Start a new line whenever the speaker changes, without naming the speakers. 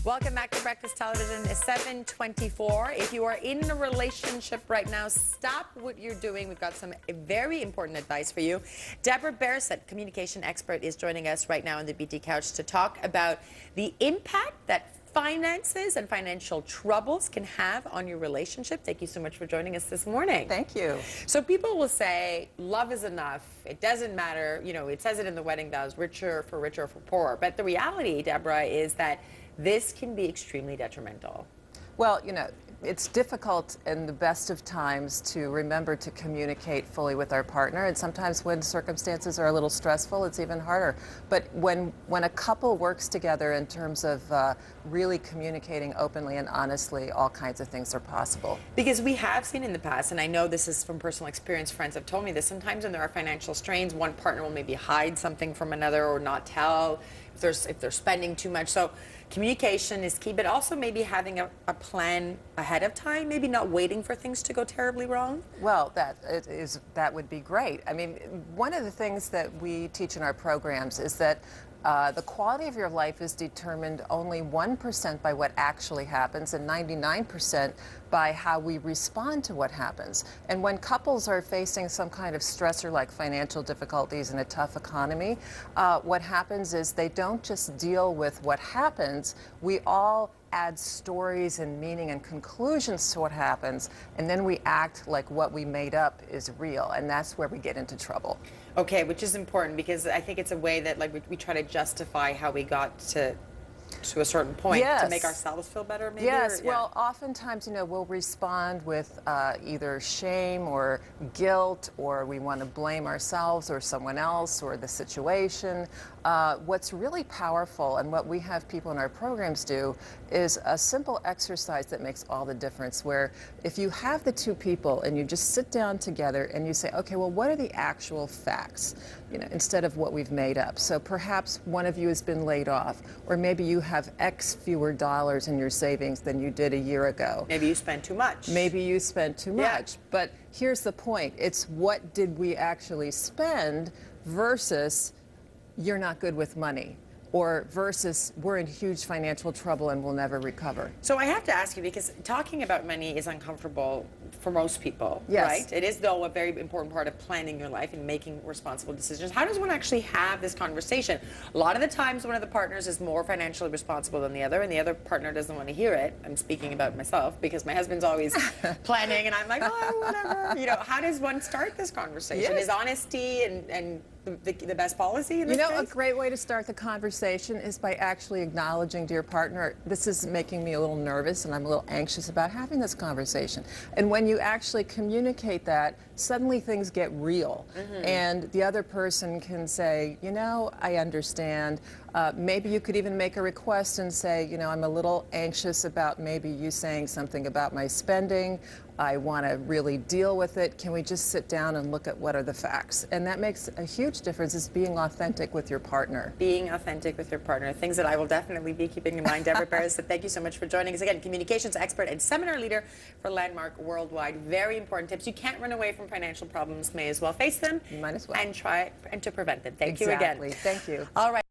Welcome back to Breakfast Television. It's 7:24. If you are in a relationship right now, stop what you're doing. We've got some very important advice for you. Deborah Baresett, communication expert, is joining us right now on the BT Couch to talk about the impact that finances and financial troubles can have on your relationship. Thank you so much for joining us this morning.
Thank you.
So people will say, love is enough. It doesn't matter. You know, it says it in the wedding vows, richer or for poorer. But the reality, Deborah, is that this can be extremely detrimental.
Well, you know, it's difficult in the best of times to remember to communicate fully with our partner, and sometimes when circumstances are a little stressful, it's even harder. But when a couple works together in terms of really communicating openly and honestly, all kinds of things are possible.
Because we have seen in the past, and I know this is from personal experience, friends have told me this, sometimes when there are financial strains, one partner will maybe hide something from another or not tell if they're spending too much. So communication is key, but also maybe having a plan ahead of time, maybe not waiting for things to go terribly wrong.
Well, that would be great. I mean, one of the things that we teach in our programs is that the quality of your life is determined only 1% by what actually happens and 99% by how we respond to what happens. And when couples are facing some kind of stressor like financial difficulties in a tough economy, what happens is they don't just deal with what happens. We all add stories and meaning and conclusions to what happens, and then we act like what we made up is real, and that's where we get into trouble.
Okay, which is important because I think it's a way that we try to justify how we got to a certain point.
Yes.
To make ourselves feel better, maybe?
Yes,
or, yeah.
Well, oftentimes, you know, we'll respond with either shame or guilt, or we want to blame ourselves or someone else or the situation. What's really powerful, and what we have people in our programs do, is a simple exercise that makes all the difference, where if you have the two people and you just sit down together and you say, okay, well, what are the actual facts, you know, instead of what we've made up. So perhaps one of you has been laid off, or maybe you have X fewer dollars in your savings than you did a year ago.
Maybe you spent too much.
Maybe you spent too much. But here's the point. It's what did we actually spend versus you're not good with money, or versus we're in huge financial trouble and we'll never recover.
So I have to ask you, because talking about money is uncomfortable for most people,
yes.
Right? It is, though, a very important part of planning your life and making responsible decisions. How does one actually have this conversation? A lot of the times one of the partners is more financially responsible than the other, and the other partner doesn't want to hear it. I'm speaking about myself because my husband's always planning, and I'm like, oh, whatever. You know, how does one start this conversation?
Yes.
Is honesty and the best policy in this case?
A great way to start the conversation is by actually acknowledging to your partner, this is making me a little nervous and I'm a little anxious about having this conversation. And when you actually communicate that, suddenly things get real. Mm-hmm. And the other person can say, you know, I understand. Maybe you could even make a request and say, you know, I'm a little anxious about maybe you saying something about my spending. I want to really deal with it. Can we just sit down and look at what are the facts? And that makes a huge difference, is being authentic with your partner.
Being authentic with your partner. Things that I will definitely be keeping in mind. Deborah Baresett, thank you so much for joining us. Again, communications expert and seminar leader for Landmark Worldwide. Very important tips. You can't run away from financial problems. May as well face them.
You might as well.
And try and to prevent them. Thank you
again.
again.
Thank you.
All right.